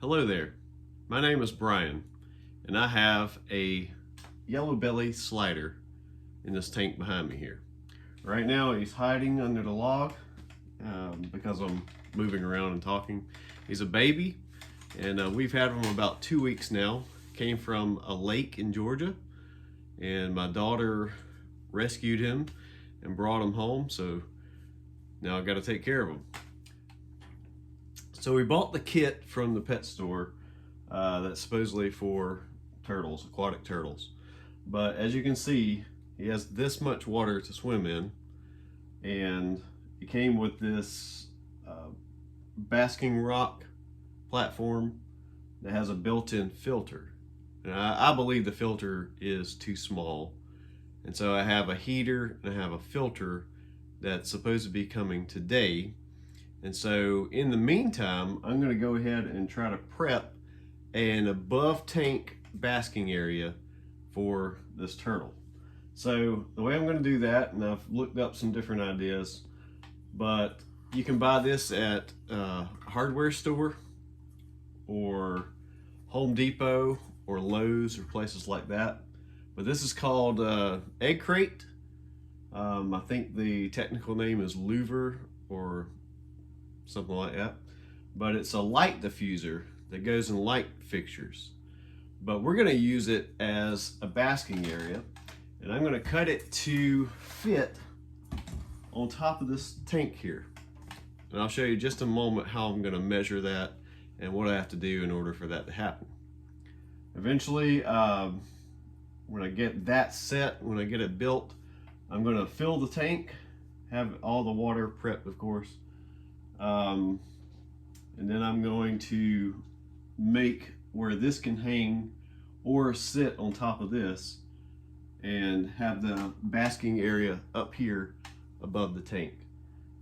Hello there, my name is Brian and I have a yellow belly slider in this tank behind me here. Right now he's hiding under the log because I'm moving around and talking. He's a baby and we've had him about 2 weeks now. Came from a lake in Georgia and my daughter rescued him and brought him home, so now I've got to take care of him. So we bought the kit from the pet store that's supposedly for turtles, aquatic turtles. But as you can see, he has this much water to swim in, and it came with this basking rock platform that has a built-in filter. And I believe the filter is too small. And so I have a heater and I have a filter that's supposed to be coming today. And so in the meantime, I'm going to go ahead and try to prep an above tank basking area for this turtle. So the way I'm going to do that, and I've looked up some different ideas, but you can buy this at a hardware store or Home Depot or Lowe's or places like that. But this is called egg crate. I think the technical name is louver or something like that, but it's a light diffuser that goes in light fixtures. But we're going to use it as a basking area, and I'm going to cut it to fit on top of this tank here, and I'll show you just a moment how I'm going to measure that and what I have to do in order for that to happen. Eventually, when I get that set, when I get it built, I'm going to fill the tank, have all the water prepped, of course. And then I'm going to make where this can hang or sit on top of this and have the basking area up here above the tank.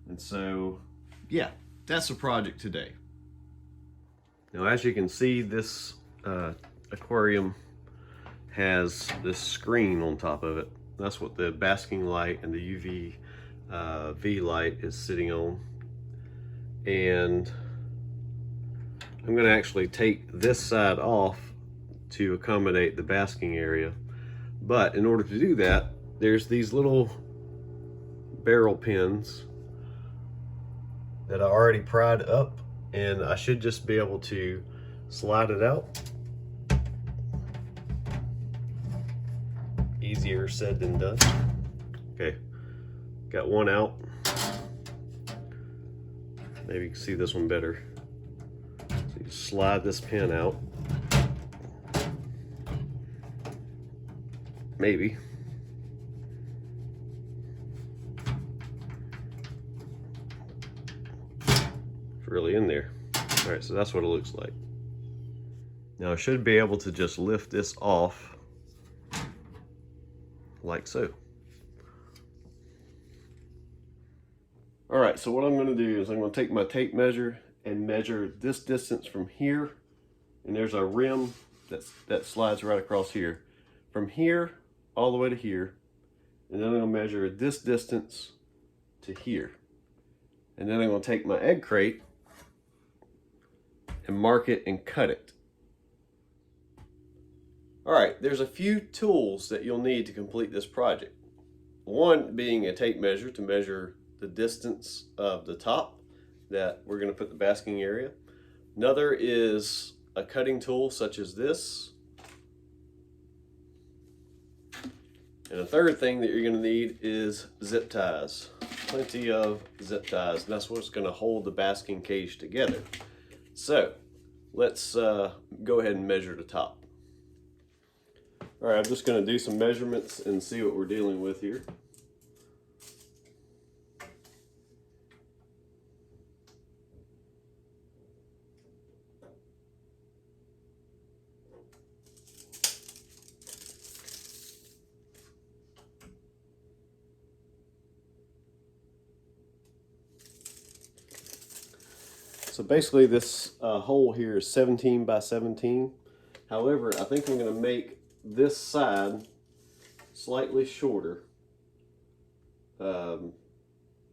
And so, yeah, that's the project today. Now, as you can see, this aquarium has this screen on top of it. That's what the basking light and the UV V light is sitting on. And I'm going to actually take this side off to accommodate the basking area. But in order to do that, there's these little barrel pins that I already pried up, and I should just be able to slide it out. Easier said than done. Okay, got one out. Maybe you can see this one better. So you slide this pin out. Maybe. It's really in there. All right, so that's what it looks like. Now I should be able to just lift this off like so. All right, so what I'm going to do is I'm going to take my tape measure and measure this distance from here, and there's a rim that slides right across here. From here all the way to here, and then I'm going to measure this distance to here. And then I'm going to take my egg crate and mark it and cut it. All right, there's a few tools that you'll need to complete this project. One being a tape measure to measure the distance of the top that we're going to put the basking area. Another is a cutting tool such as this. And a third thing that you're going to need is zip ties. Plenty of zip ties, and that's what's going to hold the basking cage together. So let's go ahead and measure the top. All right, I'm just going to do some measurements and see what we're dealing with here. So basically this hole here is 17 by 17. However, I think I'm going to make this side slightly shorter,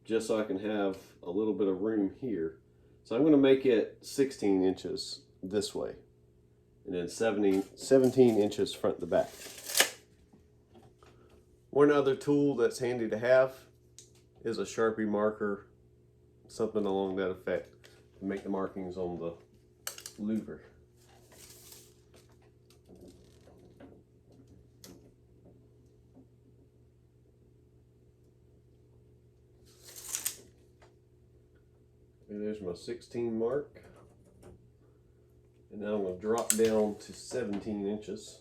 just so I can have a little bit of room here. So I'm going to make it 16 inches this way, and then 17 inches front to back. One other tool that's handy to have is a Sharpie marker, something along that effect, to make the markings on the louver. And there's my 16 mark. And now I'm going to drop down to 17 inches.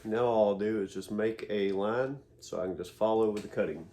Now all I'll do is just make a line so I can just follow with the cutting.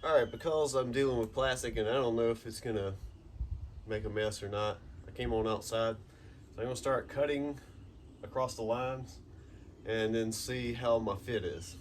Alright, because I'm dealing with plastic and I don't know if it's gonna make a mess or not, I came on outside. So I'm gonna start cutting across the lines and then see how my fit is.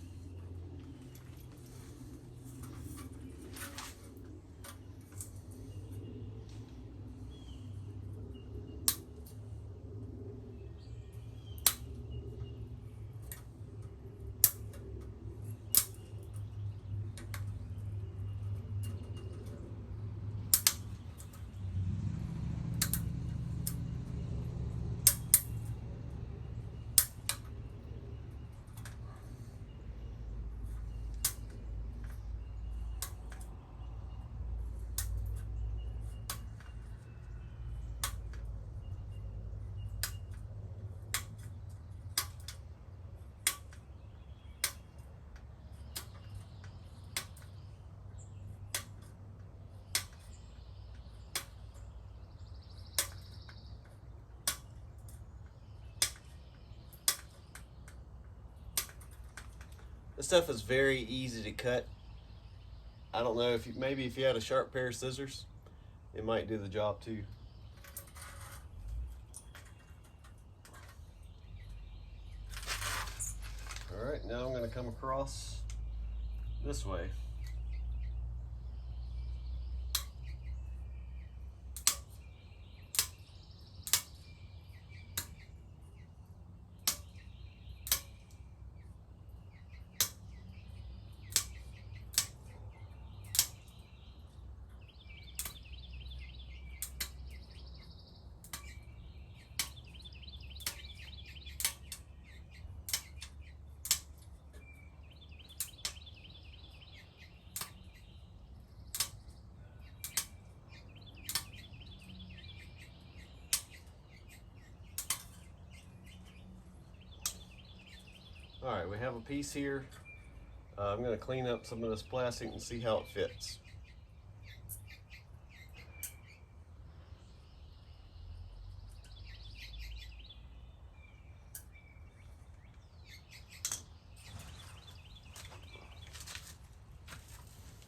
This stuff is very easy to cut. I don't know if maybe if you had a sharp pair of scissors, it might do the job too. All right, now I'm going to come across this way. All right, we have a piece here. I'm going to clean up some of this plastic and see how it fits.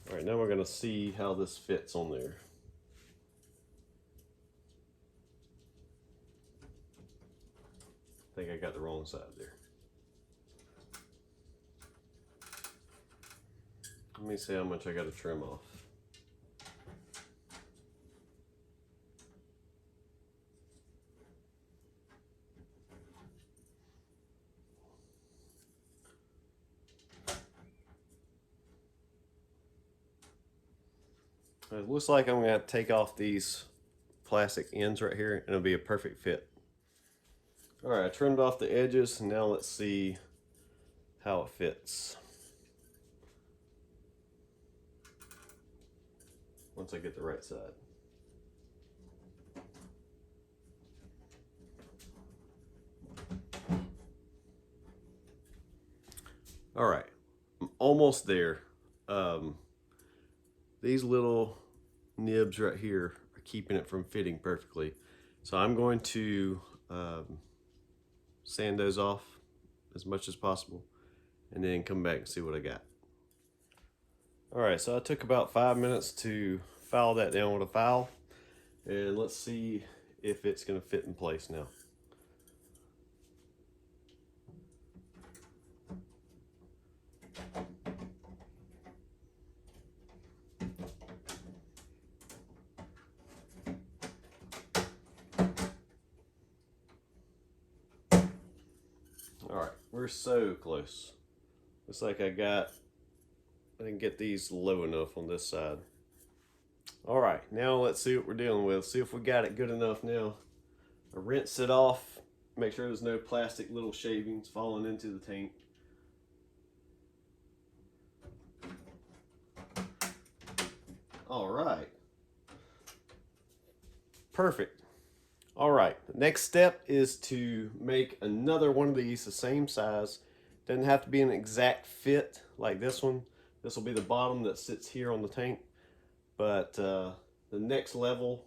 All right, now we're going to see how this fits on there. I think I got the wrong side there. Let me see how much I got to trim off. It looks like I'm going to have to take off these plastic ends right here and it'll be a perfect fit. All right, I trimmed off the edges and now let's see how it fits. Once I get the right side. All right, I'm almost there. These little nibs right here are keeping it from fitting perfectly. So I'm going to sand those off as much as possible and then come back and see what I got. All right, so I took about 5 minutes to file that down with a file, and let's see if it's gonna fit in place now. All right, we're so close. Looks like I didn't get these low enough on this side. All right, now let's see what we're dealing with. See if we got it good enough now. I rinse it off, make sure there's no plastic little shavings falling into the tank. All right. Perfect. All right, the next step is to make another one of these the same size. Doesn't have to be an exact fit like this one. This will be the bottom that sits here on the tank. But the next level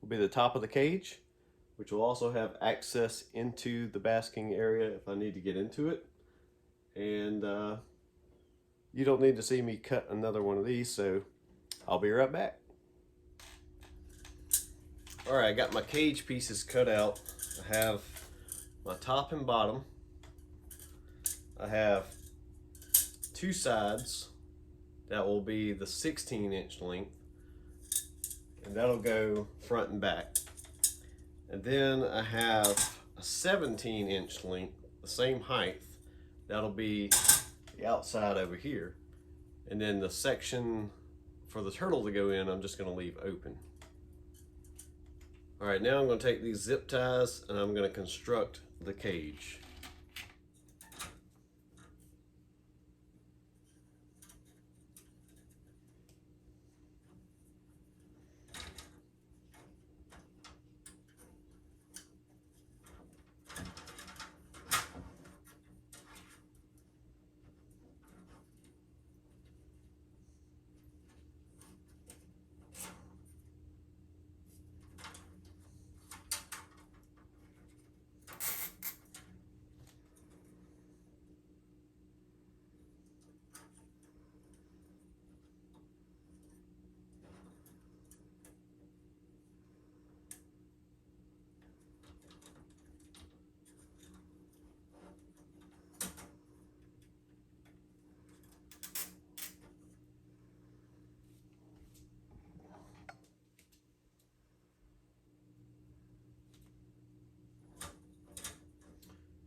will be the top of the cage, which will also have access into the basking area if I need to get into it. And you don't need to see me cut another one of these, so I'll be right back. All right, I got my cage pieces cut out. I have my top and bottom. I have two sides that will be the 16-inch length, and that'll go front and back. And then I have a 17-inch length, the same height, that'll be the outside over here. And then the section for the turtle to go in, I'm just gonna leave open. All right, now I'm gonna take these zip ties and I'm gonna construct the cage.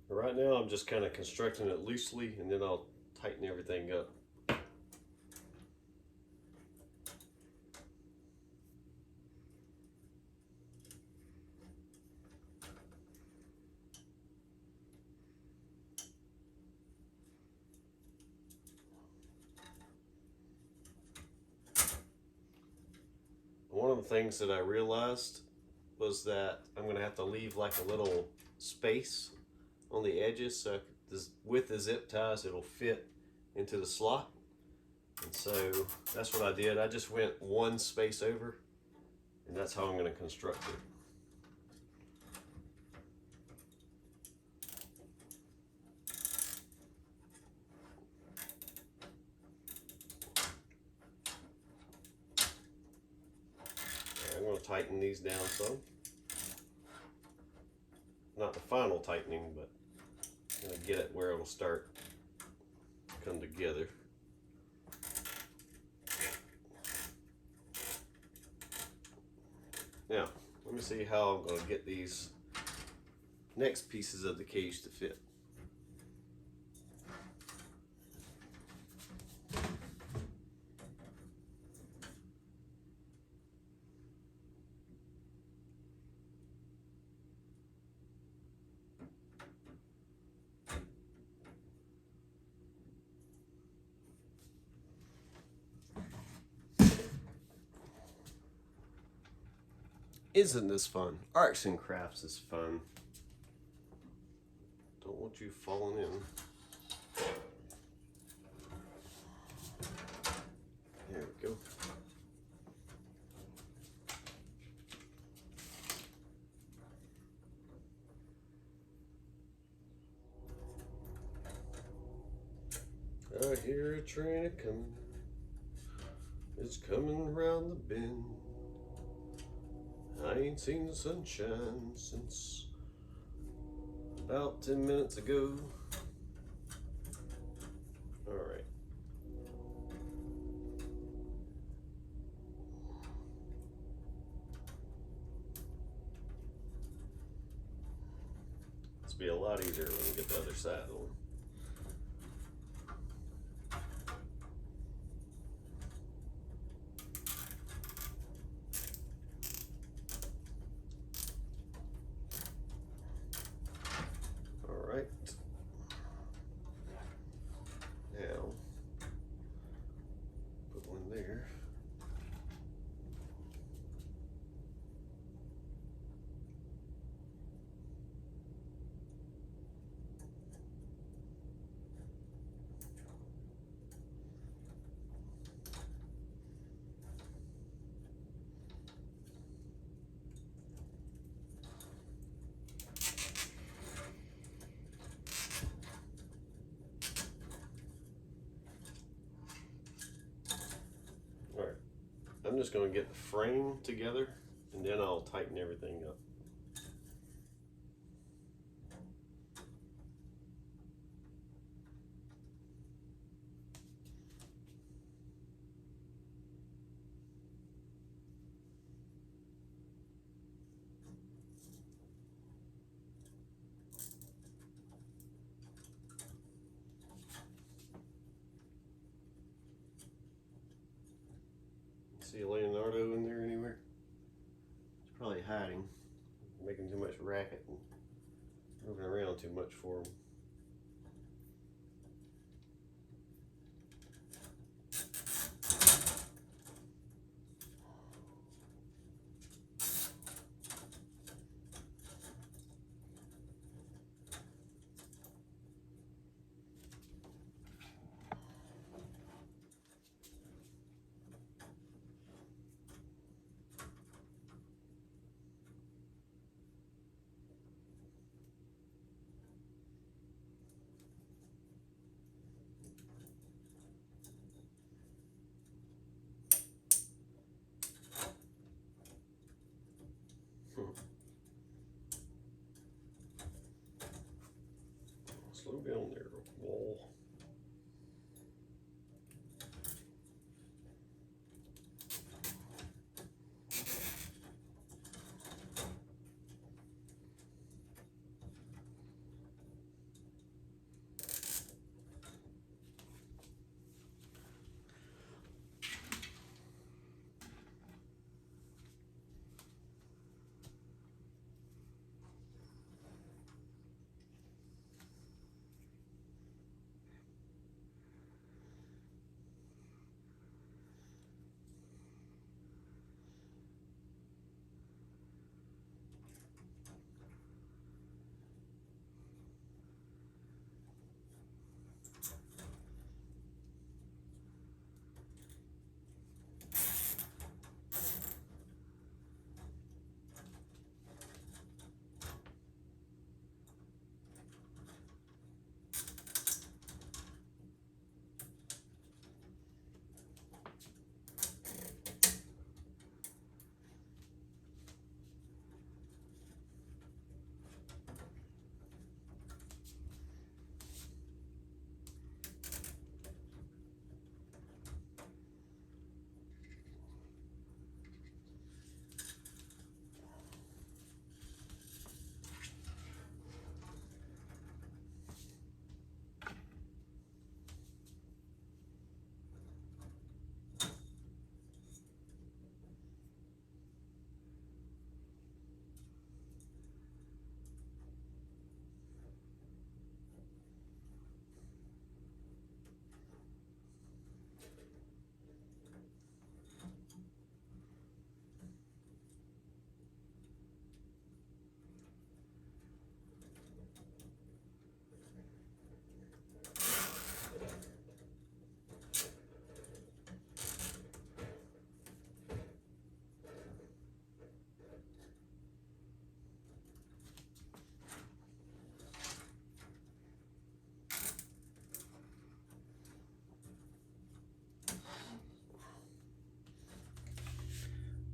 Right now I'm just kind of constructing it loosely and then I'll tighten everything up. One of the things that I realized was that I'm going to have to leave like a little space on the edges, so with the zip ties it'll fit into the slot. And so that's what I did. I just went one space over, and that's how I'm going to construct it. I'm going to tighten these down some. Not the final tightening, but I'm going to get it where it'll start to come together. Now, let me see how I'm going to get these next pieces of the cage to fit. Isn't this fun? Arts and crafts is fun. Don't want you falling in. I hear a train a coming. It's coming round the bend. I ain't seen the sunshine since about 10 minutes ago. All right. This will be a lot easier when we get the other side on. All right. Now, put one there. All right. I'm just going to get the frame together and then I'll tighten everything up. See Leonardo in there anywhere? He's probably hiding, making too much racket and moving around too much for him. Slow down there, wall.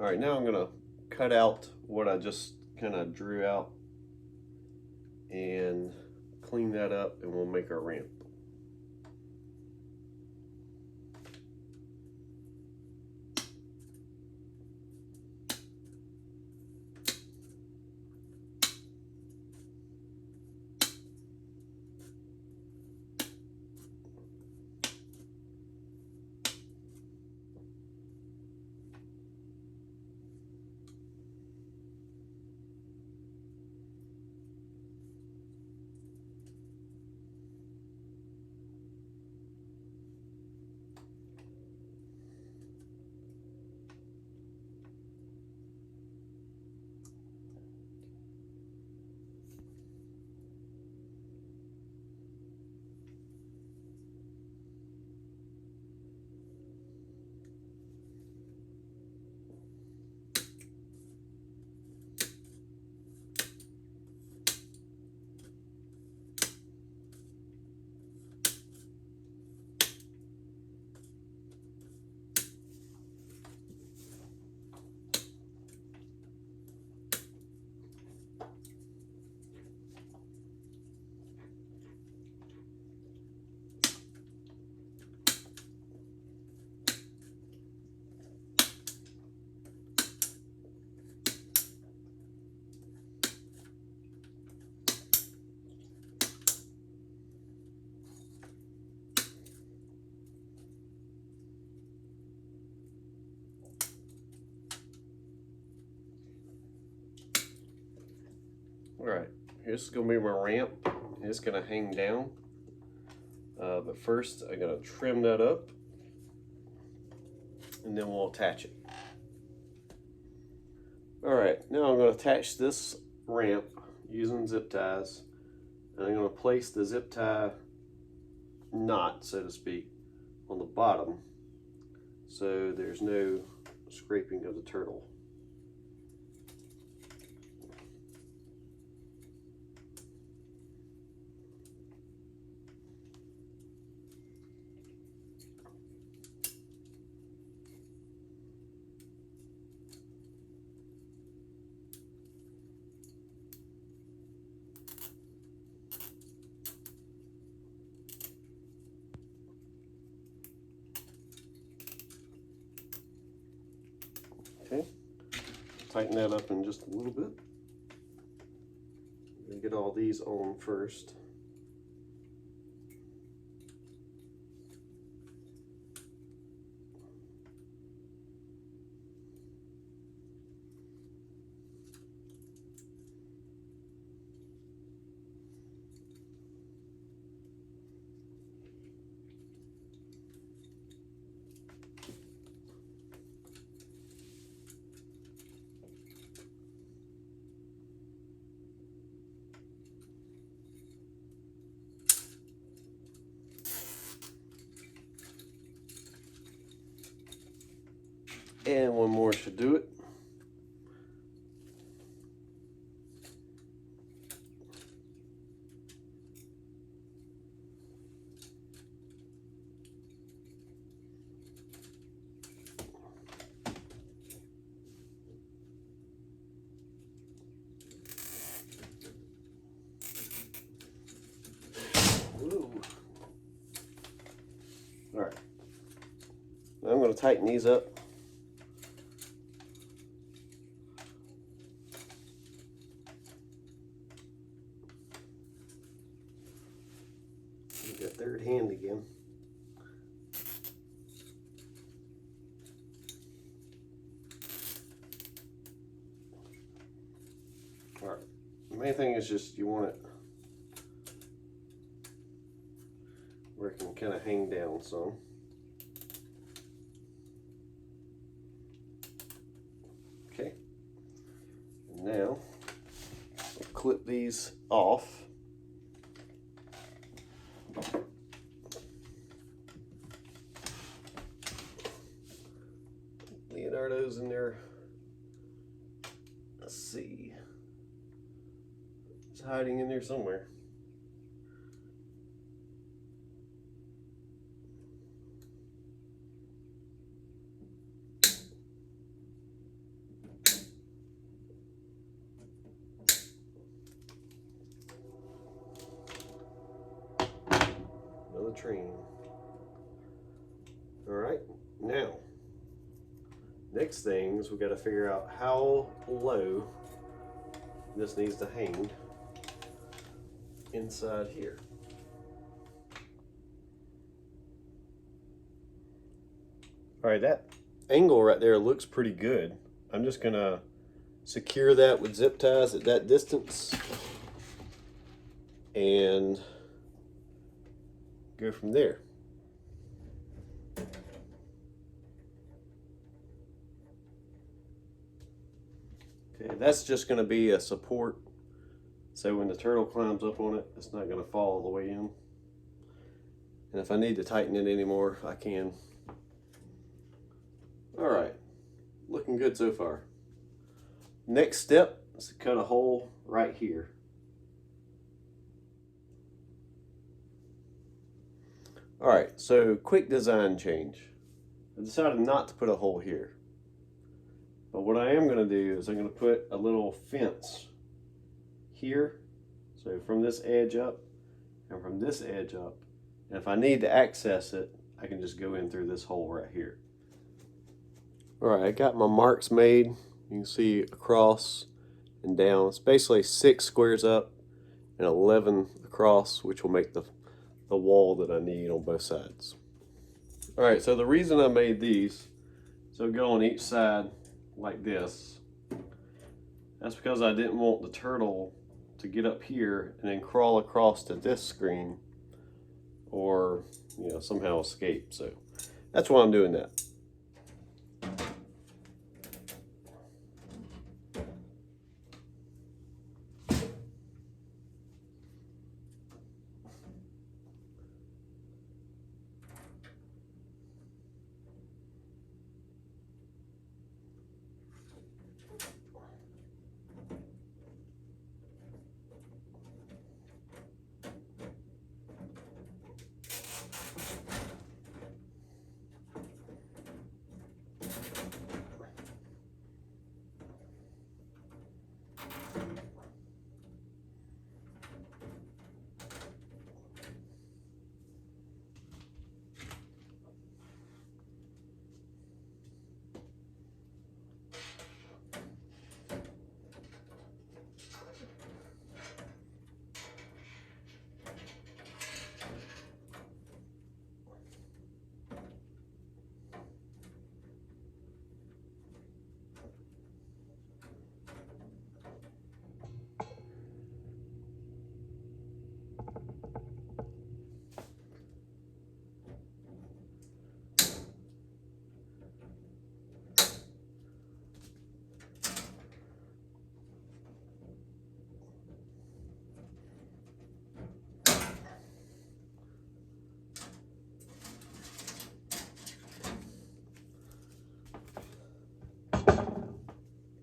All right, now I'm gonna cut out what I just kind of drew out and clean that up, and we'll make our ramp. All right, here's gonna be my ramp. It's gonna hang down. But first I'm gonna trim that up, and then we'll attach it. All right, now I'm gonna attach this ramp using zip ties, and I'm gonna place the zip tie knot, so to speak, on the bottom, so there's no scraping of the turtle. Okay, tighten that up in just a little bit. I'm gonna get all these on first. And one more should do it. Ooh. All right, now I'm going to tighten these up. Got third hand again. All right, the main thing is just you want it where it can kind of hang down some. Okay, and now I'll clip these off. Leonardo's in there. Let's see. It's hiding in there somewhere. Another train. All right, now, next thing is we got to figure out how low this needs to hang inside here. All right, that angle right there looks pretty good. I'm just gonna secure that with zip ties at that distance and go from there. Okay, that's just gonna be a support, so when the turtle climbs up on it, it's not gonna fall all the way in. And if I need to tighten it anymore, I can. All right, looking good so far. Next step is to cut a hole right here. All right, so quick design change. I decided not to put a hole here. But what I am going to do is I'm going to put a little fence here. So from this edge up and from this edge up. And if I need to access it, I can just go in through this hole right here. All right, I got my marks made. You can see across and down. It's basically 6 squares up and 11 across, which will make the wall that I need on both sides. All right, so the reason I made these, so go on each side like this, that's because I didn't want the turtle to get up here and then crawl across to this screen or, you know, somehow escape. So that's why I'm doing that.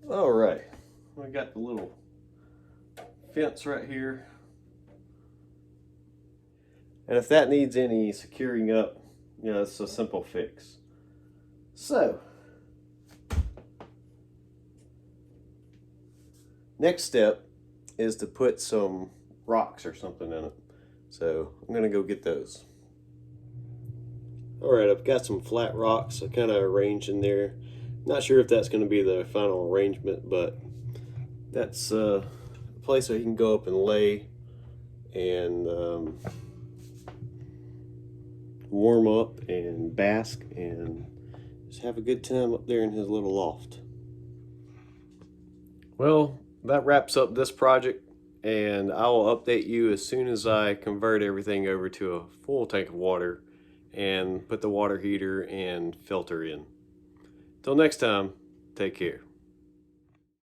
All right, we got the little fence right here. And if that needs any securing up, you know, it's a simple fix. So, next step is to put some rocks or something in it. So I'm gonna go get those. All right, I've got some flat rocks I kind of arranged in there. Not sure if that's going to be the final arrangement, but that's a place where you can go up and lay and warm up and bask and just have a good time up there in his little loft. Well, that wraps up this project, and I will update you as soon as I convert everything over to a full tank of water and put the water heater and filter in. Till next time, take care.